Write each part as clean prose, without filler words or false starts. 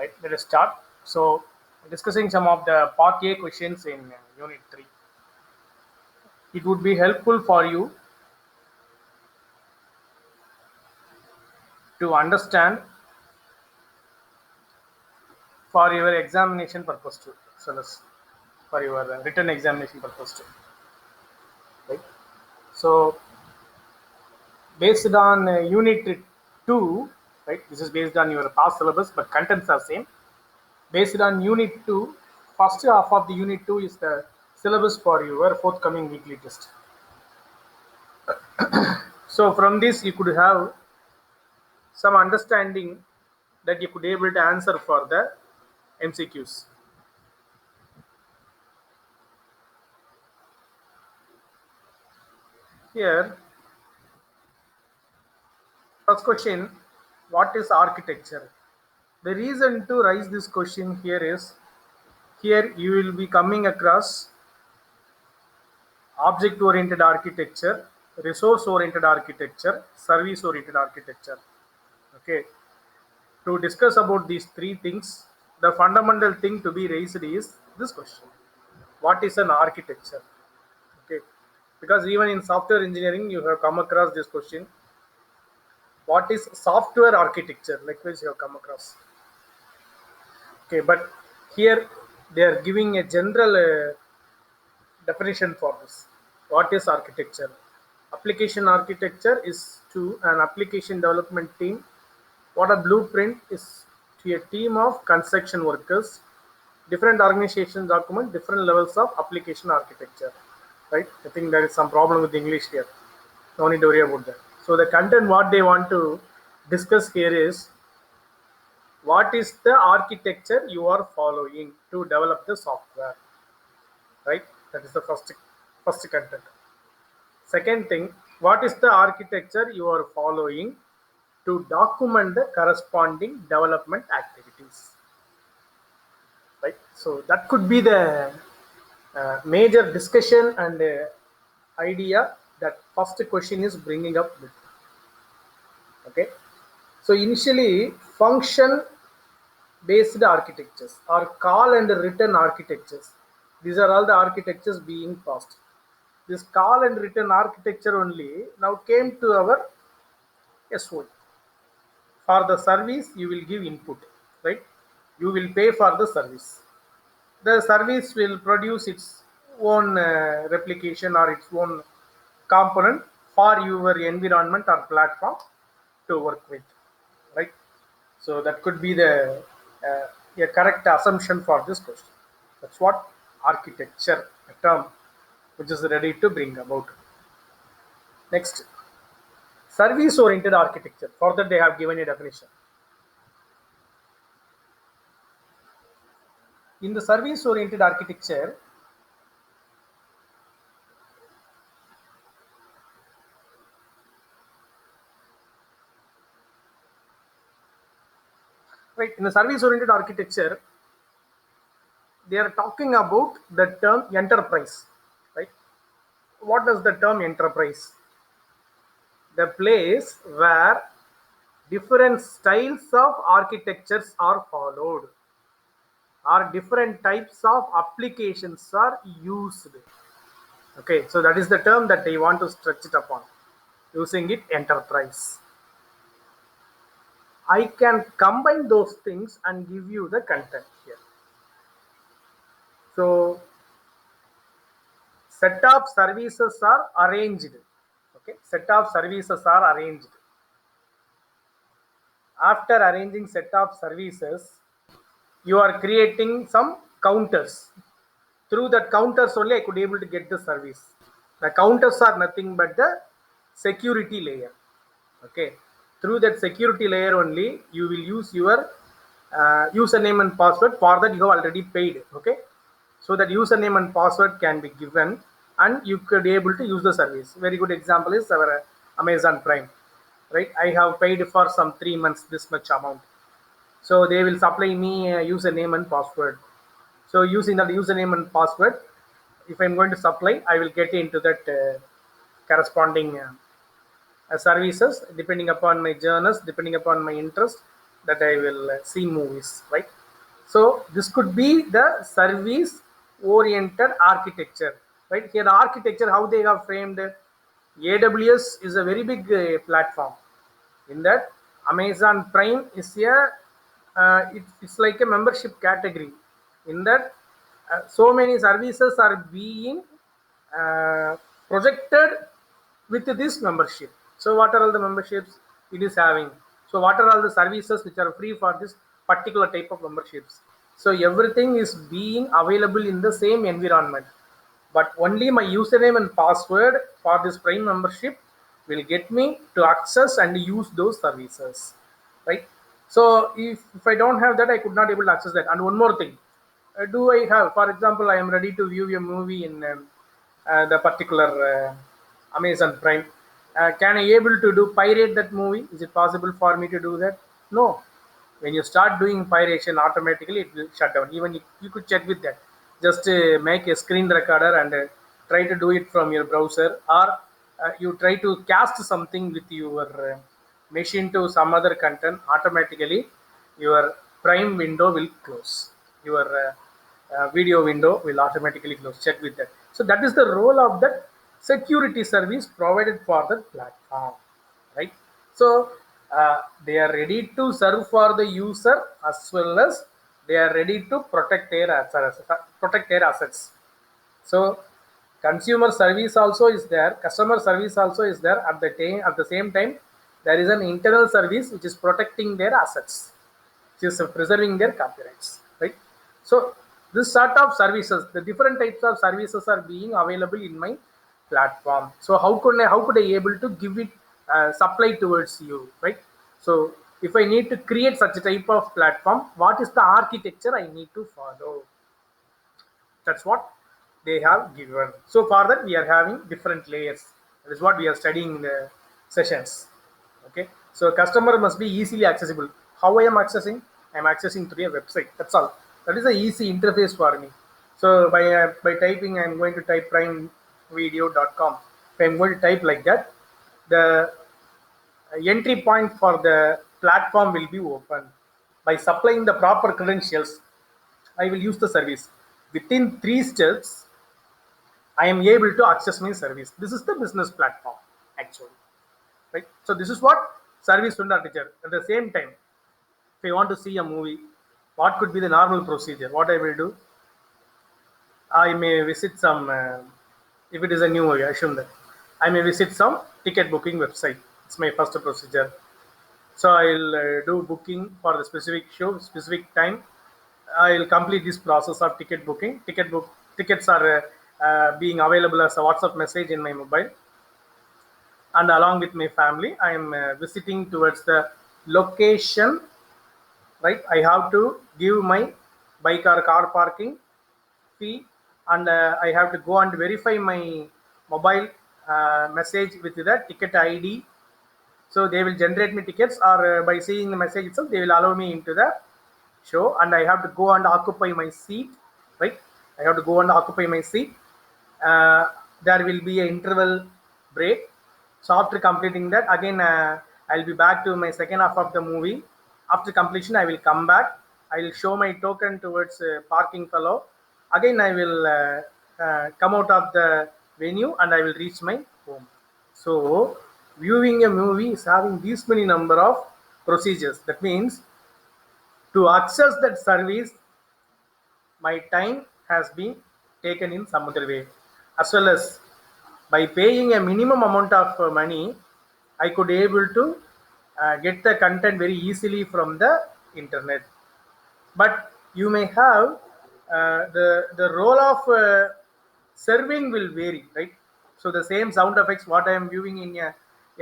Right, let us start. So, discussing some of the part A questions in unit 3. It would be helpful for you to understand for your examination purpose too. So, for your written examination purpose too. Right. So, based on unit 2, right, this is based on your past syllabus, but contents are same. Based on unit 2, first half of the unit 2 is the syllabus for your forthcoming weekly test. So from this you could have some understanding that you could be able to answer for the MCQs. Here, first question, what is architecture? The reason to raise this question here is, here you will be coming across object oriented architecture, resource oriented architecture, service oriented architecture. Okay, to discuss about these three things, the fundamental thing to be raised is this question: what is an architecture? Okay, because even in software engineering you have come across this question: what is software architecture? Likewise you have come across. Okay, but here they are giving a general definition for this. What is architecture? Application architecture is to an application development team what a blueprint is to a team of construction workers. Different organizations document different levels of application architecture. Right? I think there is some problem with English here. No need to worry about that. So the content what they want to discuss here is, what is the architecture you are following to develop the software. Right? That is the first content. Second thing, what is the architecture you are following to document the corresponding development activities. Right? So that could be the major discussion and idea that first question is bringing up with. Okay. So initially, function based architectures or call and written architectures. These are all the architectures being passed. This call and written architecture only now came to our SOE. For the service, you will give input, right? You will pay for the service. The service will produce its own replication or its own component for your environment or platform to work with, right? So that could be the a correct assumption for this question. That's what architecture, a term which is ready to bring about. Next, service oriented architecture. For that, they have given a definition. In the service oriented architecture, right, in the service oriented architecture, they are talking about the term enterprise, right? What does the term enterprise? The place where different styles of architectures are followed or different types of applications are used. Okay, so that is the term that they want to stretch it upon, using it enterprise. I can combine those things and give you the content here. So set of services are arranged. Okay, set of services are arranged. After arranging set of services, you are creating some counters. Through that counters only I could able to get the service. The counters are nothing but the security layer. Okay, through that security layer only you will use your username and password. For that you have already paid. Okay, so that username and password can be given and you could be able to use the service. Very good example is our Amazon Prime, right? I have paid for some 3 months this much amount, so they will supply me a username and password. So using that username and password, if I'm going to supply, I will get into that corresponding services depending upon my journals, depending upon my interest. that I will see movies, right? So this could be the service oriented architecture, right? Here the architecture, how they have framed AWS is a very big platform. In that, Amazon Prime is it's like a membership category. In that, so many services are being uh, projected with this membership. So what are all the memberships it is having? So what are all the services which are free for this particular type of memberships? So everything is being available in the same environment, but only my username and password for this Prime membership will get me to access and use those services, right? So if I don't have that, I could not able to access that. And one more thing, do I have, for example, I am ready to view a movie in the particular Amazon Prime. Can I able to do pirate that movie? Is it possible for me to do that? No. When you start doing piratation, automatically it will shut down. Even if you could check with that, just make a screen recorder and try to do it from your browser, or you try to cast something with your machine to some other content, automatically your Prime window will close, your video window will automatically close. Check with that. So that is the role of that security service provided for the platform, right? So they are ready to serve for the user, as well as they are ready to protect their assets. So consumer service also is there, customer service also is there. At the same time, there is an internal service which is protecting their assets, which is preserving their copyrights, right? So this sort of services, the different types of services are being available in my platform. So how could I able to give it supply towards you, right? So if I need to create such a type of platform, what is the architecture I need to follow? That's what they have given. So for that, we are having different layers. That is what we are studying in the sessions. Okay. So customer must be easily accessible. How I am accessing? I am accessing through a website. That's all. That is a easy interface for me. So by typing, I am going to type primevideo.com. If I am going to type like that, the entry point for the platform will be open. By supplying the proper credentials, I will use the service. Within 3 steps, I am able to access my service. This is the business platform, actually, right? So this is what service to architecture. At the same time, if I want to see a movie, what could be the normal procedure? What I will do, I may visit some. If it is a new movie, I assume that I may visit some ticket booking website. It's my first procedure. So I'll do booking for the specific show, specific time. I'll complete this process of ticket booking. Tickets are being available as a WhatsApp message in my mobile, and along with my family, I am visiting towards the location. Right, I have to give my bike or car parking fee, and I have to go and verify my mobile message with the ticket ID. So they will generate me tickets, or by seeing the message itself, they will allow me into the show, and I have to go and occupy my seat, right? I have to go and occupy my seat. There will be an interval break. So after completing that, again I'll be back to my second half of the movie. After completion, I will come back. I will show my token towards parking fellow. Again, I will come out of the venue and I will reach my home. So viewing a movie is having these many number of procedures. That means to access that service, my time has been taken in some other way, as well as by paying a minimum amount of money, I could able to get the content very easily from the internet. But you may have the role of serving will vary, right? So the same sound effects what I am viewing in a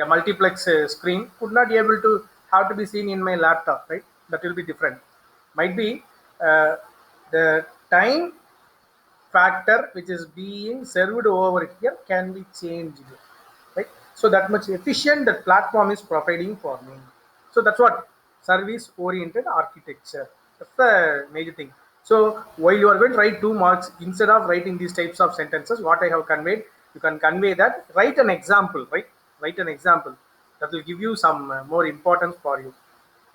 multiplex screen could not be able to have to be seen in my laptop, right? That will be different. Might be the time factor which is being served over here can be changed, right? So that much efficient that platform is providing for me. So that's what service oriented architecture, that's the major thing. So while you are going to write 2 marks, instead of writing these types of sentences, what I have conveyed, you can convey that, write an example, right? Write an example that will give you some more importance for you.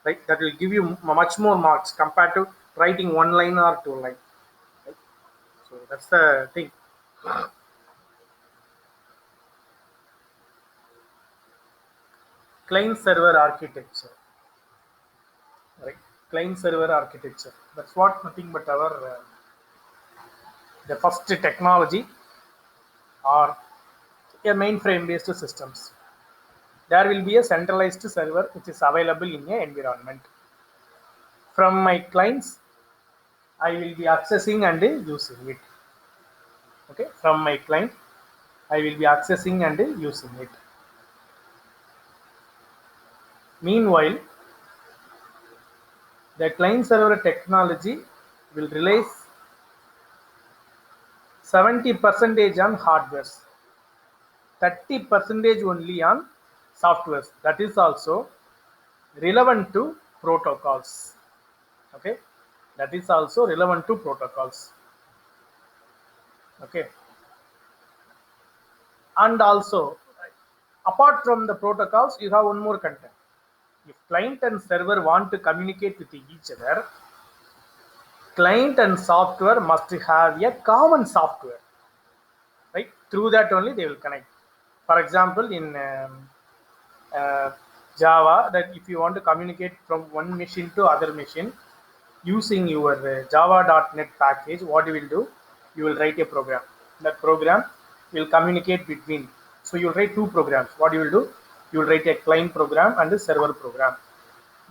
right? That will give you much more marks compared to writing one line or two line, right? So that's the thing. Client server architecture, right? Client server architecture. That's what nothing but our the first technology or a mainframe based systems. There will be a centralized server which is available in a environment. From my clients, I will be accessing and using it. Okay, from my client, I will be accessing and using it. Meanwhile, the client server technology will rely 70 percentage on hardware, 30 percentage only on software. That is also relevant to protocols. Okay, that is also relevant to protocols. Okay, and also apart from the protocols, you have one more content. If client and server want to communicate with each other, client and software must have a common software, right? Through that only they will connect. For example, in uh, Java, that if you want to communicate from one machine to other machine using your java.net package, what you will do, you will write a program. That program will communicate between. So you will write two programs. What you will do, you will write a client program and a server program.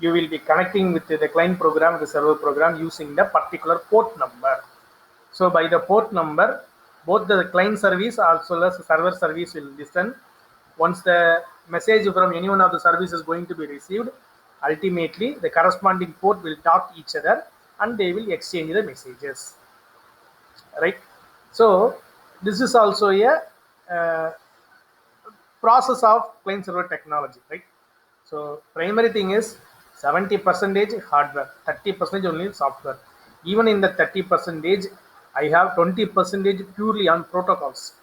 You will be connecting with the client program, the server program using the particular port number. So by the port number, both the client service as well as the server service will listen. Once the message from any one of the service is going to be received, ultimately the corresponding port will talk to each other and they will exchange the messages, right? So this is also a uh, process of client server technology, right? So primary thing is 70 percentage hardware, 30 percentage only software. Even in the 30 percentage, I have 20 percentage purely on protocols.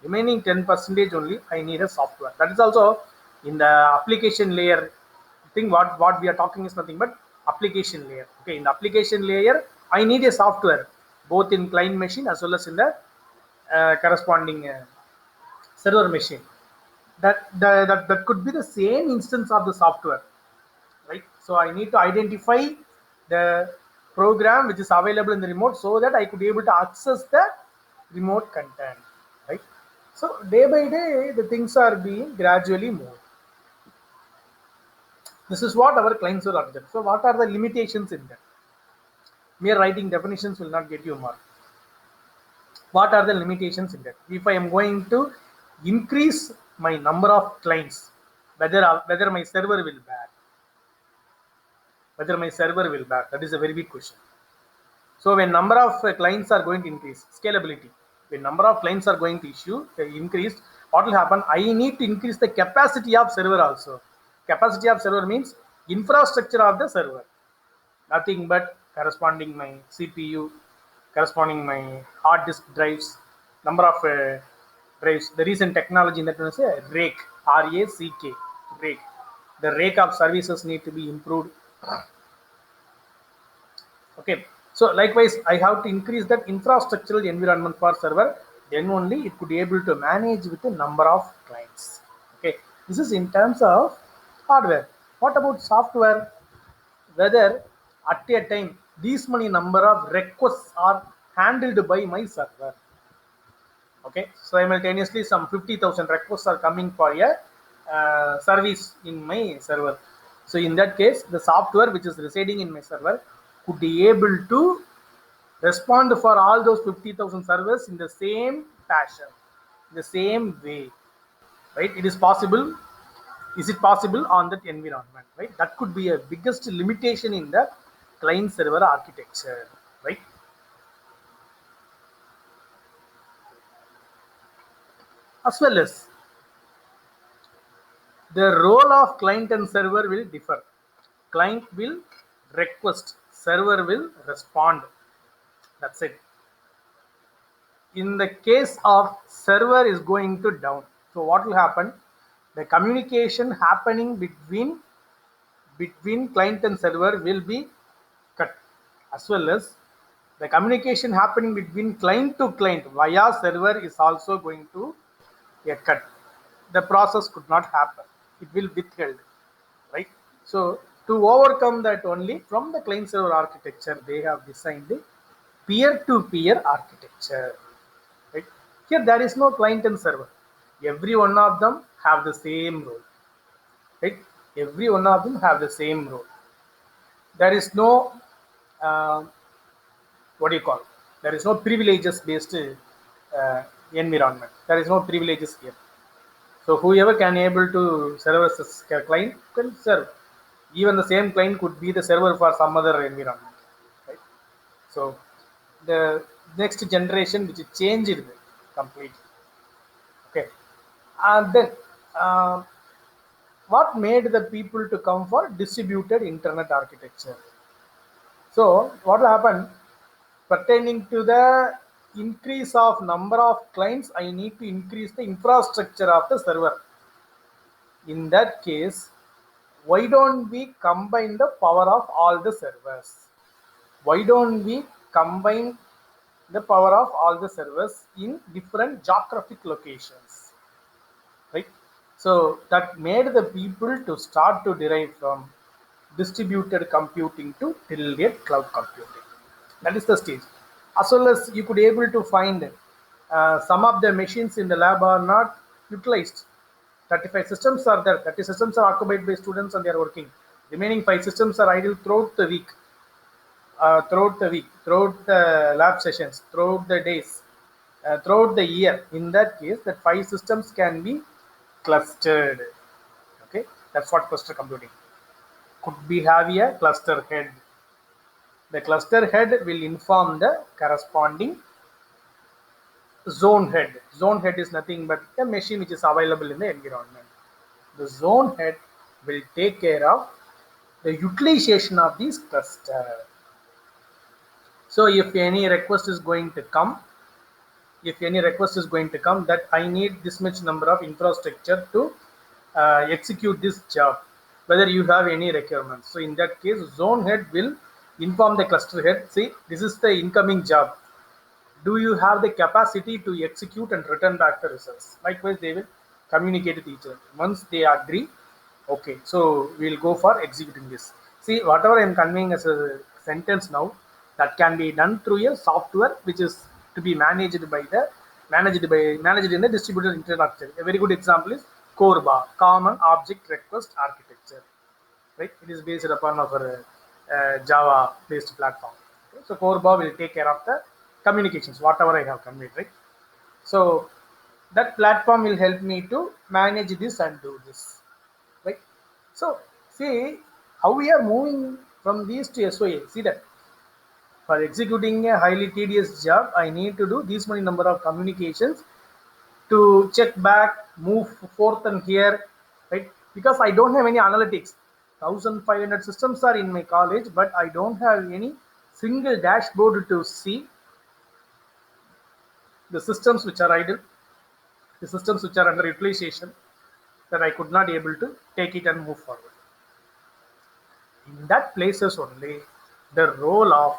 Remaining 10 percentage only I need a software. That is also in the application layer thing. What we are talking is nothing but application layer. Okay, in the application layer, I need a software both in client machine as well as in the corresponding server machine. That could be the same instance of the software, right? So I need to identify the program which is available in the remote so that I could be able to access the remote content, right? So day by day the things are being gradually moved. This is what our clients will object. So what are the limitations in that? Mere writing definitions will not get you mark. What are the limitations in that? If I am going to increase my number of clients, whether my server will bear, that is a very big question. So when number of clients are going to increase, scalability, when number of clients are going to increase, what will happen? I need to increase the capacity of server also. Capacity of server means infrastructure of the server. Nothing but corresponding my CPU, corresponding my hard disk drives, number of drives. The recent technology in that one is a rake, RACK, rake. The rake of services need to be improved. Okay, so likewise, I have to increase that infrastructural environment for server. Then only it could be able to manage with a number of clients. Okay, this is in terms of hardware. What about software? Whether at a time these many number of requests are handled by my server. Okay, simultaneously some 50,000 requests are coming for a service in my server. So in that case, the software which is residing in my server could be able to respond for all those 50,000 servers in the same fashion, the same way, right? It is possible. Is it possible on that environment, right? That could be a biggest limitation in the client server architecture, right? As well as the role of client and server will differ. Client will request, server will respond. That's it. In the case of server is going to down, so what will happen? The communication happening between between client and server will be cut, as well as the communication happening between client to client via server is also going to get cut. The process could not happen, it will withheld, right? So to overcome that, only from the client server architecture they have designed the peer to peer architecture, right? Here there is no client and server, every one of them have the same role, right? Every one of them have the same role. There is no uh, what do you call, there is no privileges based environment, there is no privileges here. So whoever can able to serve as a client can serve. Even the same client could be the server for some other environment, right? So the next generation which changed it completely. Okay, and then uh, what made the people to come for distributed internet architecture? So what will happen, pertaining to the increase of number of clients, I need to increase the infrastructure of the server. In that case, why don't we combine the power of all the servers? Why don't we combine the power of all the servers in different geographic locations, right? So that made the people to start to derive from distributed computing to tilde cloud computing. That is the stage. As well as you could able to find some of the machines in the lab are not utilized. 35 systems are there, 30 systems are occupied by students and they are working. Remaining 5 systems are idle throughout the week, throughout the lab sessions, throughout the days, throughout the year. In that case, that 5 systems can be clustered. Okay, that's what cluster computing. Could be have a cluster head. The cluster head will inform the corresponding zone head. Zone head is nothing but a machine which is available in the environment. The zone head will take care of the utilization of these cluster. So if any request is going to come, that I need this much number of infrastructure to execute this job, whether you have any requirements. So in that case, zone head will inform the cluster head, see, this is the incoming job. Do you have the capacity to execute and return back the results? Likewise, they will communicate with each other. Once they agree, okay, so we'll go for executing this. See, whatever I'm conveying as a sentence now, that can be done through a software which is to be managed in the distributed internet architecture. A very good example is CORBA, Common Object Request Architecture. Right? It is based upon our Java-based platform. Okay? So CORBA will take care of the communications, whatever I have conveyed, right? So that platform will help me to manage this and do this, right? So see how we are moving from these to SOA. See that for executing a highly tedious job, I need to do this many number of communications to check back, move forth and here, right? Because I don't have any analytics. 1500 systems are in my college, but I don't have any single dashboard to see the systems which are idle, the systems which are under utilization, that I could not able to take it and move forward. In that places only, the role of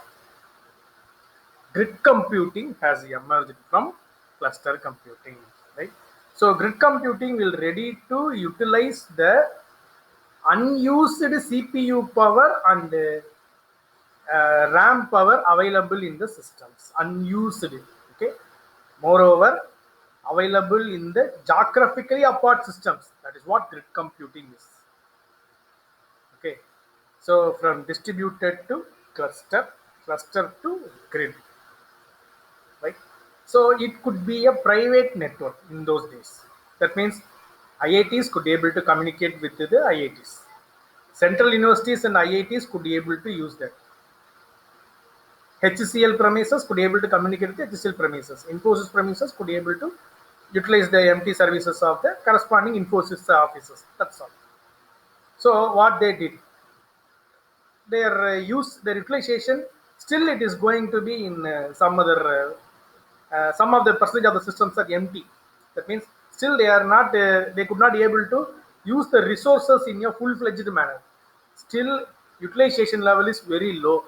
grid computing has emerged from cluster computing, right? So grid computing will ready to utilize the unused CPU power and RAM power available in the systems, unused, okay? Moreover, available in the geographically apart systems. That is what grid computing is. Okay, so from distributed to cluster, cluster to grid, right? So it could be a private network in those days. That means IITs could be able to communicate with the IITs. Central universities and IITs could be able to use that. HCL premises could be able to communicate with HCL premises. Infosys premises could be able to utilize the empty services of the corresponding Infosys offices. That's all. So what they did, their their utilization, still it is going to be in some of the percentage of the systems are empty. That means still they are not, they could not be able to use the resources in a full-fledged manner. still utilization level is very low.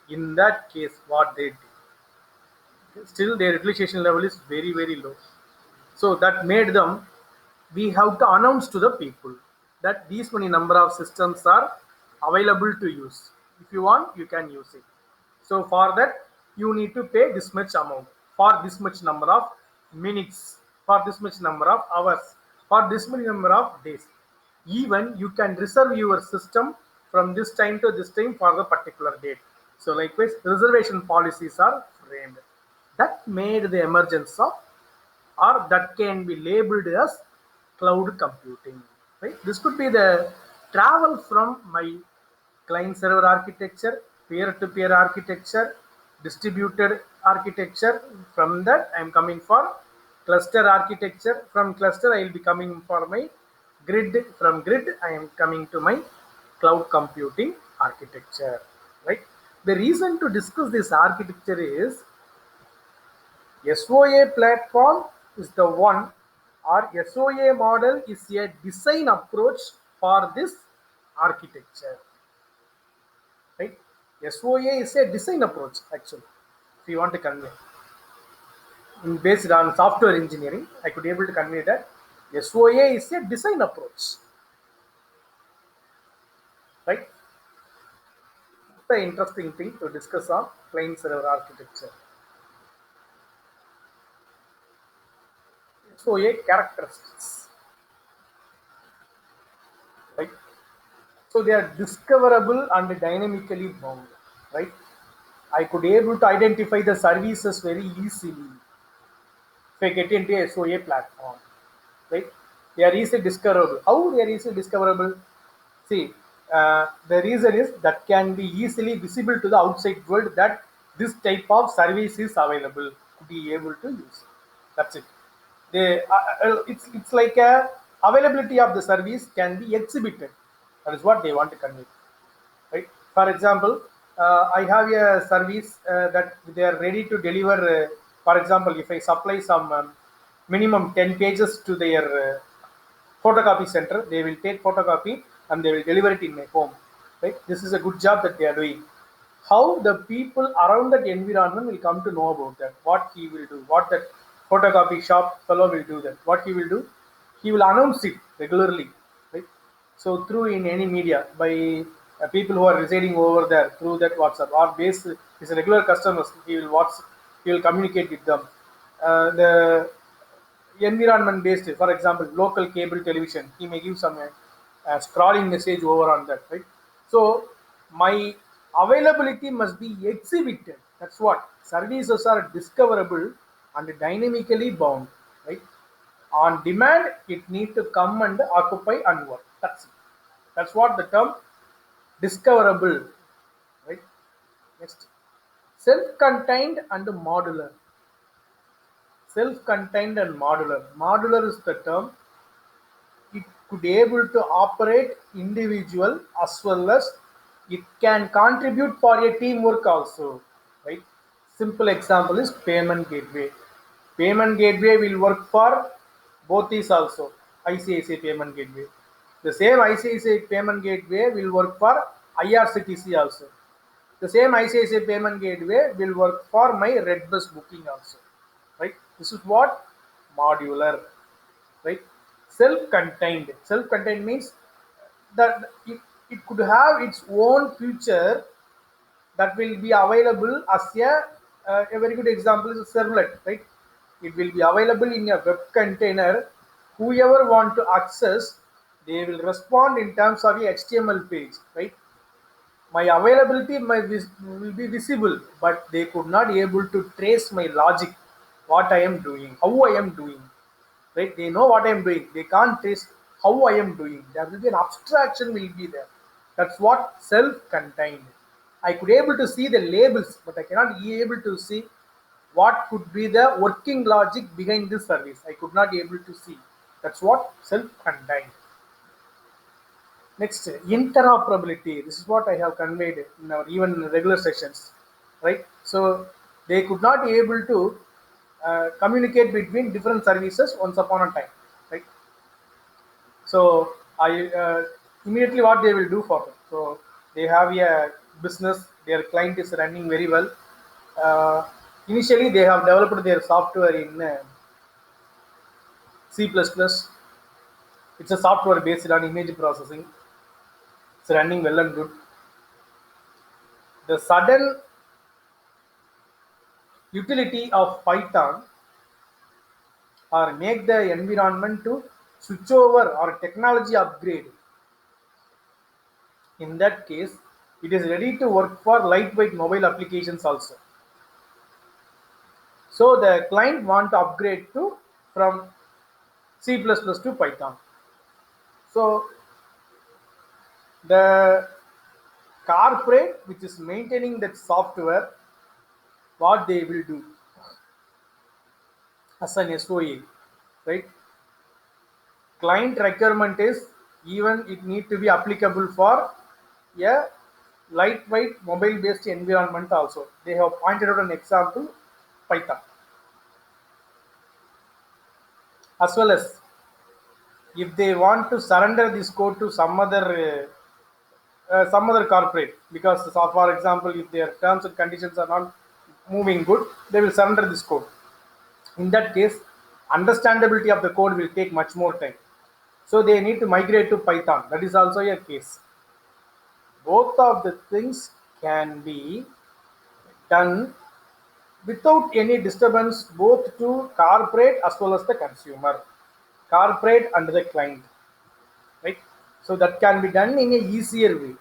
In that case, what they did, still their utilization level is very low. So that made them, we have to announce to the people that these many number of systems are available to use. If you want, you can use it. So for that, you need to pay this much amount for this much number of minutes, for this much number of hours, for this many number of days. Even you can reserve your system from this time to this time for the particular date. So likewise, reservation policies are framed. That made the emergence of, or that can be labeled as, cloud computing. Right? This could be the travel from my client server architecture, peer-to-peer architecture, distributed architecture. From that, I am coming for cluster architecture. From cluster, I will be coming for my grid. From grid, I am coming to my cloud computing architecture. Right? The reason to discuss this architecture is SOA platform is the one, or SOA model is a design approach for this architecture. Right? SOA is a design approach actually. If you want to convey, based on software engineering, I could be able to convey that SOA is a design approach. Right? It's an interesting thing to discuss on client server architecture. SOA characteristics. Right? So they are discoverable and dynamically bound. Right? I could be able to identify the services very easily if I get into a SOA platform. Right? They are easily discoverable. How they are easily discoverable? See, the reason is that can be easily visible to the outside world that this type of service is available to be able to use. That's it. They, it's like a availability of the service can be exhibited. That is what they want to convey. Right? For example, I have a service that they are ready to deliver. For example, if I supply some minimum 10 pages to their photocopy center, they will take photocopy and they will deliver it in my home. Right? This is a good job that they are doing. How the people around that environment will come to know about that, what he will do, what that photocopy shop fellow will do, that what he will do, he will announce it regularly. Right? So through in any media by people who are residing over there through that WhatsApp or base is a regular customers, he will communicate with them. The environment based, for example, local cable television, he may give some scrolling message over on that, right? So my availability must be exhibited. That's what services are discoverable and dynamically bound, right? On demand, it need to come and occupy and work. That's it. That's what the term discoverable, right? Next, self-contained and modular. Self-contained and modular. Modular is the term. It could be able to operate individual as well as it can contribute for a teamwork also. Right? Simple example is payment gateway. Payment gateway will work for both these also. ICICI payment gateway. The same ICICI payment gateway will work for IRCTC also. The same ICICI payment gateway will work for my Redbus booking also. Right? This is what modular. Right? Self-contained. Self-contained means that it could have its own future that will be available as a very good example is a servlet, right? It will be available in a web container. Whoever want to access, they will respond in terms of a HTML page, right? My availability will be visible, but they could not be able to trace my logic, what I am doing, how I am doing. Right? They know what I am doing. They can't trace how I am doing. There will be an abstraction will be there. That's what self-contained. I could able to see the labels, but I cannot be able to see what could be the working logic behind this service. I could not be able to see. That's what self-contained. Next, interoperability. This is what I have conveyed in our even regular sessions, right? So they could not be able to communicate between different services once upon a time, right? So I immediately what they will do for them. So they have a business, their client is running very well. Uh, Initially, they have developed their software in C++. It's a software based on image processing. It's running well and good. The sudden utility of Python or make the environment to switch over or technology upgrade. In that case, it is ready to work for lightweight mobile applications also. So the client want to upgrade to from C++ to Python. So the corporate which is maintaining that software, what they will do as an SOA, right? Client requirement is even it need to be applicable for a lightweight mobile based environment also. They have pointed out an example, Python, as well as if they want to surrender this code to some other corporate, because for example if their terms and conditions are not moving good, they will surrender this code. In that case, understandability of the code will take much more time, so they need to migrate to Python. That is also a case. Both of the things can be done without any disturbance both to corporate as well as the consumer, corporate and the client, right? So that can be done in a easier way.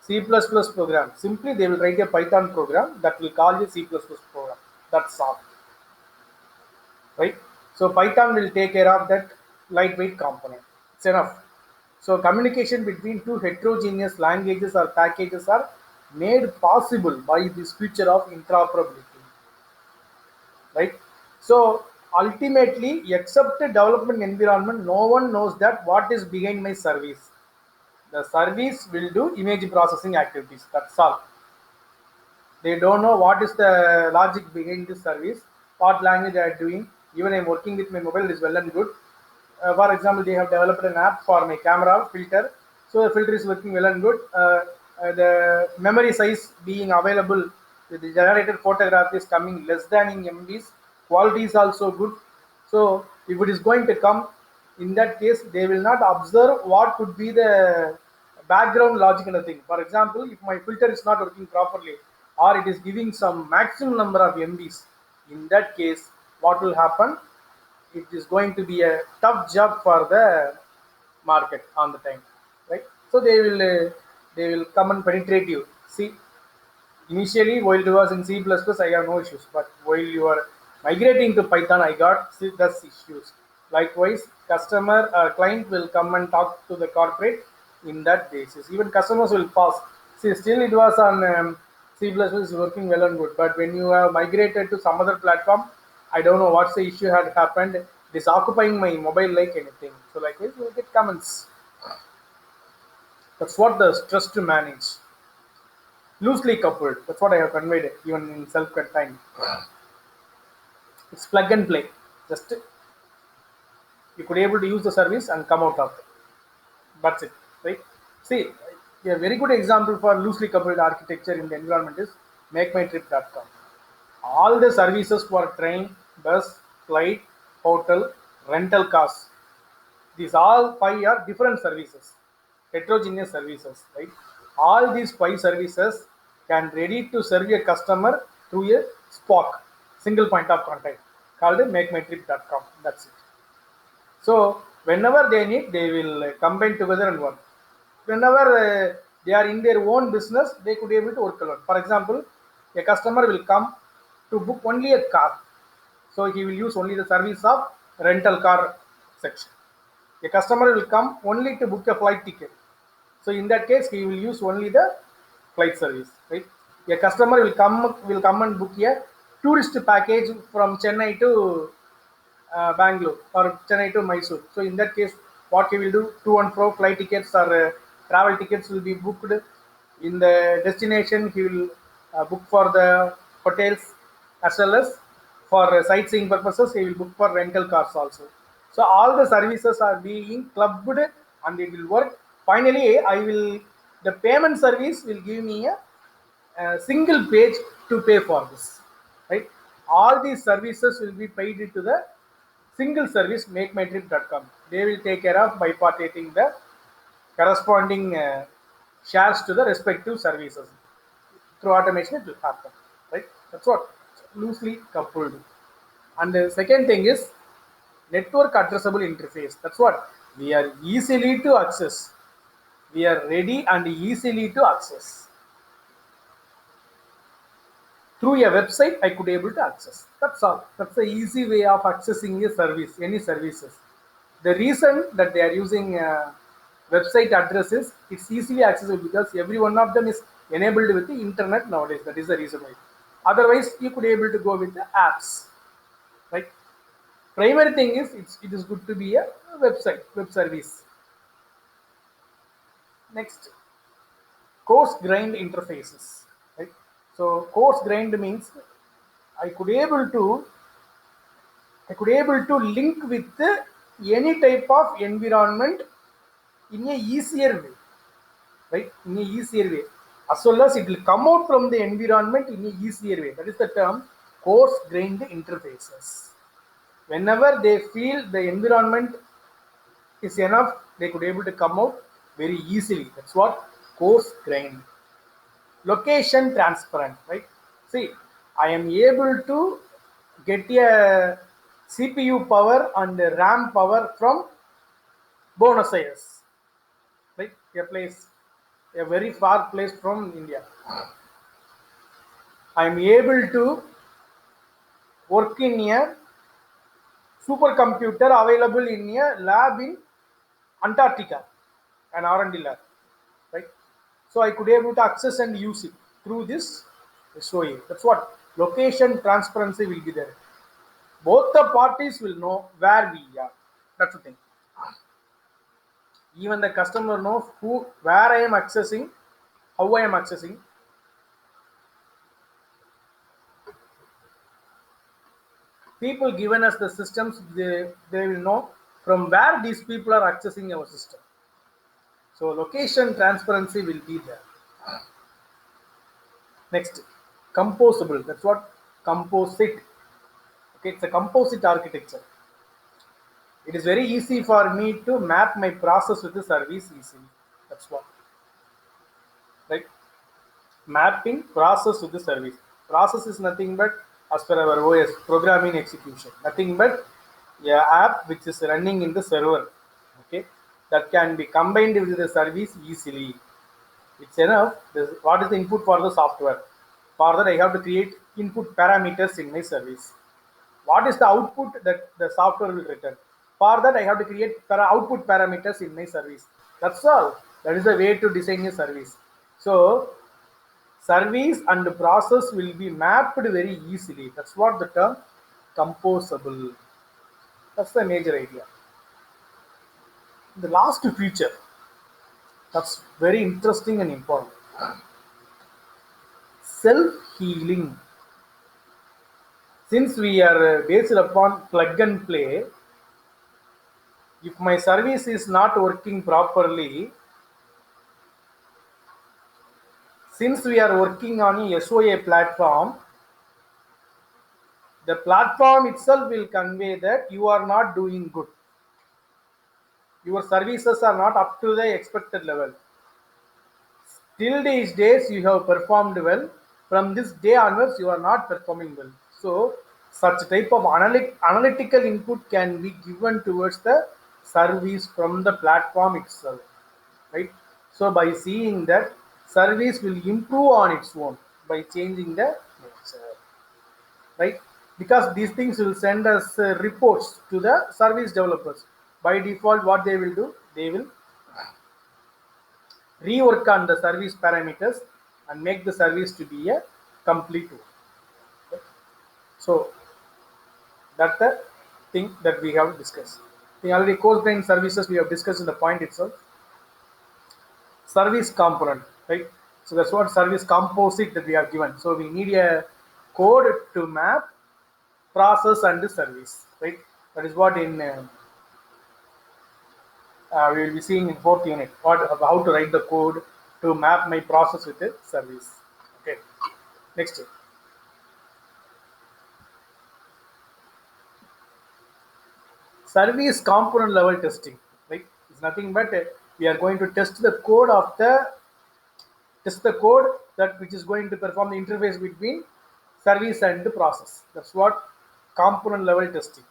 C++ program, simply they will write a Python program that will call a C++ program. That's all, right? So Python will take care of that lightweight component. It's enough. So communication between two heterogeneous languages or packages are made possible by this feature of interoperability, right? So ultimately, except the development environment, no one knows that what is behind my service. The service will do image processing activities. That's all. They don't know what is the logic behind this service, what language they are doing. Even I'm working with my mobile is well and good. For example, they have developed an app for my camera filter. So the filter is working well and good. The memory size being available, the generated photograph is coming less than in MBs. Quality is also good. So if it is going to come, in that case, they will not observe what could be the background logic and the thing. For example, if my filter is not working properly or it is giving some maximum number of MBs, in that case, what will happen? It is going to be a tough job for the market on the time, right? So they will come and penetrate you. See, initially while it was in C++, I have no issues, but while you are migrating to Python, I got thus issues. Likewise, customer client will come and talk to the corporate in that basis. Even customers will pass. See, still it was on C++ is working well and good, but when you have migrated to some other platform, I don't know what's the issue had happened. It is occupying my mobile like anything. So like this, you get comments. That's what the stress to manage. Loosely coupled. That's what I have conveyed even in self-contained. It's plug and play. Just you could able to use the service and come out of it. That's it, right? See, a very good example for loosely coupled architecture in the environment is MakeMyTrip.com. All the services for train, bus, flight, hotel, rental cars. These all five are different services, heterogeneous services, right? All these five services can ready to serve a customer through a SPOC, single point of contact, called MakeMyTrip.com. That's it. So whenever they need, they will combine together and work. Whenever they are in their own business, they could be able to work alone. For example, a customer will come to book only a car, so he will use only the service of rental car section. A customer will come only to book a flight ticket, so in that case, he will use only the flight service, right? A customer will come and book a tourist package from Chennai to Bangalore or Chennai to Mysore. So in that case, what he will do, to and fro flight tickets or travel tickets will be booked. In the destination, he will book for the hotels as well as for sightseeing purposes. He will book for rental cars also. So all the services are being clubbed and it will work. Finally, I will The payment service will give me a single page to pay for this, right? All these services will be paid into the single service makemytrip.com. They will take care of bipartiting the corresponding shares to the respective services. Through automation it will happen, right? That's what loosely coupled. And the second thing is network addressable interface. That's what we are easily to access. We are ready and easily to access. Through a website, I could able to access. That's all. That's the easy way of accessing a service, any services. The reason that they are using website addresses, it's easily accessible because every one of them is enabled with the internet nowadays. That is the reason why. Otherwise, you could able to go with the apps, right? Primary thing is it is good to be a website, web service. Next, coarse grained interfaces, right? So coarse grained means I could able to link with any type of environment in a easier way, right? In a easier way, as well as it will come out from the environment in a easier way. That is the term coarse grained interfaces. Whenever they feel the environment is enough, they could able to come out very easily. That's what coarse grained. Location transparent, right? See, I am able to get a CPU power and RAM power from Buenos Aires, right? A place, a very far place from India. I am able to work in a supercomputer available in a lab in Antarctica, an R&D lab, right? So I could able to access and use it through this SOA. That's what location transparency will be there. Both the parties will know where we are. That's the thing. Even the customer knows where I am accessing, how I am accessing. People given us the systems, they will know from where these people are accessing our system. So location transparency will be there. Next, composable. That's what composite. Okay, it's a composite architecture. It is very easy for me to map my process with the service easily. That's what. Right? Mapping process with the service. Process is nothing but, as per our OS, programming execution. Nothing but a app which is running in the server. Okay, that can be combined with the service easily. It's enough. What is the input for the software? For that, I have to create input parameters in my service. What is the output that the software will return? For that, I have to create output parameters in my service. That's all. That is the way to design a service. So, service and process will be mapped very easily. That's what the term composable. That's the major idea. The last feature, that's very interesting and important. Self-healing. Since we are based upon plug and play, if my service is not working properly, since we are working on a SOA platform, the platform itself will convey that you are not doing good. Your services are not up to the expected level. Till these days you have performed well. From this day onwards you are not performing well. So such type of analytical input can be given towards the service from the platform itself, right? So by seeing that, service will improve on its own by changing the nature, right? Because these things will send us reports to the service developers. By default, what they will do, they will rework on the service parameters and make the service to be a complete one. Okay? So that's the thing that we have discussed. The already coarse grained services we have discussed in the point itself. Service component, right? So that's what service composite that we have given. So we need a code to map process and the service, right? That is what in we will be seeing in fourth unit. How to write the code, to map my process with a service. Okay, next. Service component level testing, right? It's nothing but we are going to test the code that which is going to perform the interface between service and the process. That's what component level testing.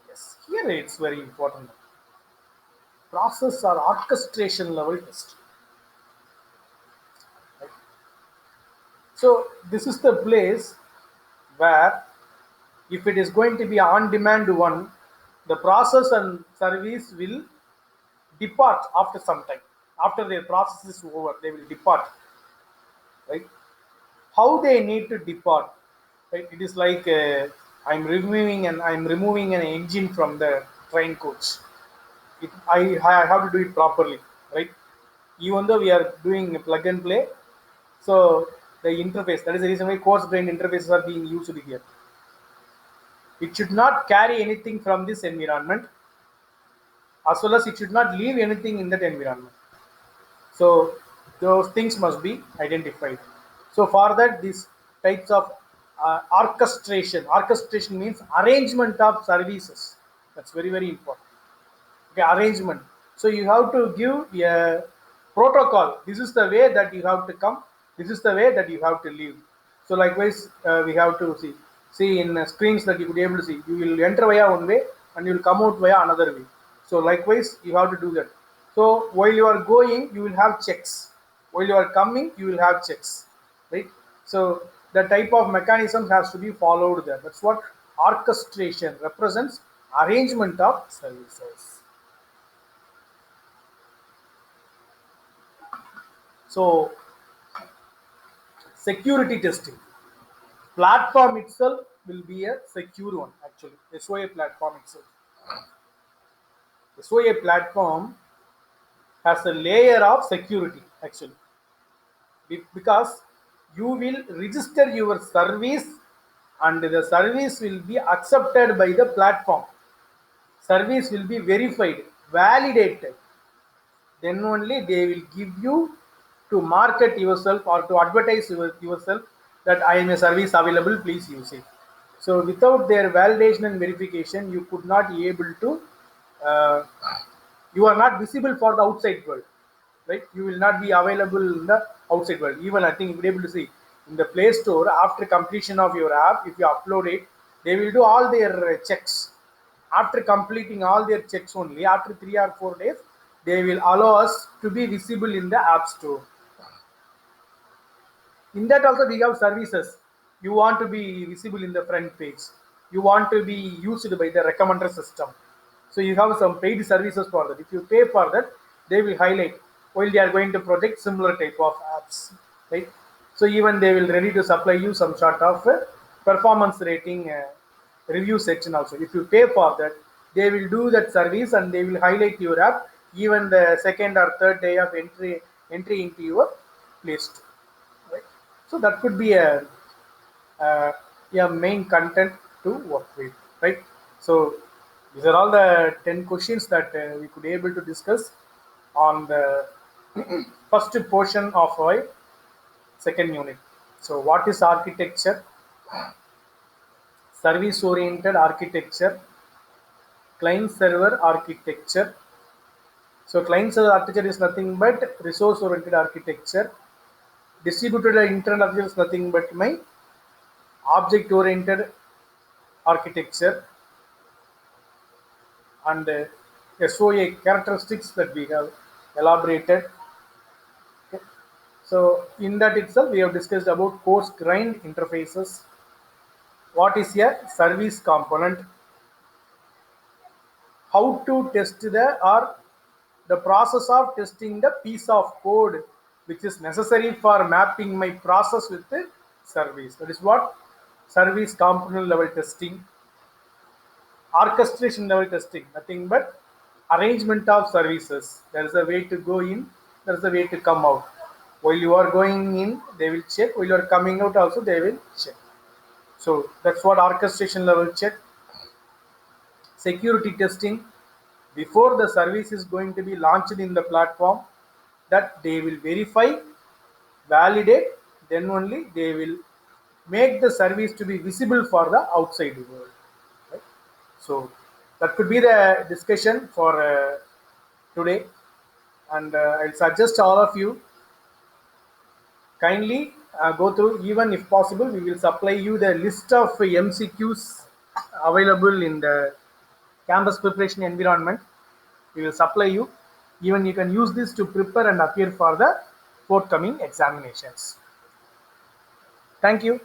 Yes, here it's very important. Process or orchestration level test. Right? So this is the place where if it is going to be on demand one, the process and service will depart after some time. After their process is over, they will depart. Right? How they need to depart? Right? It is like I'm removing an engine from the train coach. I have to do it properly, right? Even though we are doing plug and play, so the interface, that is the reason why coarse grained interfaces are being used here. It should not carry anything from this environment, as well as it should not leave anything in that environment. So those things must be identified. So for that, these types of orchestration means arrangement of services. That's very, very important. Okay, arrangement. So you have to give a protocol. This is the way that you have to come. This is the way that you have to leave. So likewise, we have to see in screens that you could be able to see. You will enter via one way and you will come out via another way. So likewise, you have to do that. So while you are going, you will have checks. While you are coming, you will have checks, right? So the type of mechanism has to be followed there. That's what orchestration represents: arrangement of services. So security testing. Platform itself will be a secure one actually. SOA platform itself. SOA platform has a layer of security actually. Because you will register your service and the service will be accepted by the platform. Service will be verified, validated. Then only they will give you to market yourself or to advertise yourself that I am a service available, please use it. So without their validation and verification, you could not be able to, uh, you are not visible for the outside world, right? You will not be available in the outside world. Even I think you will be able to see in the Play Store after completion of your app, if you upload it, they will do all their checks. After completing all their checks only, after 3 or 4 days, they will allow us to be visible in the App Store. In that also we have services. You want to be visible in the front page. You want to be used by the recommender system. So you have some paid services for that. If you pay for that, they will highlight while they are going to project similar type of apps, right? So even they will ready to supply you some sort of performance rating review section also. If you pay for that, they will do that service and they will highlight your app even the second or third day of entry into your Play Store. Right? So that could be uh, a main content to work with, right? So these are all the 10 questions that we could be able to discuss on the first portion of our second unit. So what is architecture? Service oriented architecture, client server architecture. So client server architecture is nothing but resource oriented architecture. Distributed internal architecture is nothing but my object oriented architecture, and SOA characteristics that we have elaborated. Okay. So in that itself, we have discussed about coarse grained interfaces. What is a service component? How to test the process of testing the piece of code which is necessary for mapping my process with the service. That is what service component level testing. Orchestration level testing, nothing but arrangement of services. There is a way to go in, there is a way to come out. While you are going in, they will check. While you are coming out, also they will check. So that's what orchestration level check. Security testing. before the service is going to be launched in the platform, that they will verify, validate, then only they will make the service to be visible for the outside world. Right? So that could be the discussion for today, and I'll suggest all of you kindly go through. Even if possible, we will supply you the list of MCQs available in the campus preparation environment. We will supply you. Even you can use this to prepare and appear for the forthcoming examinations. Thank you.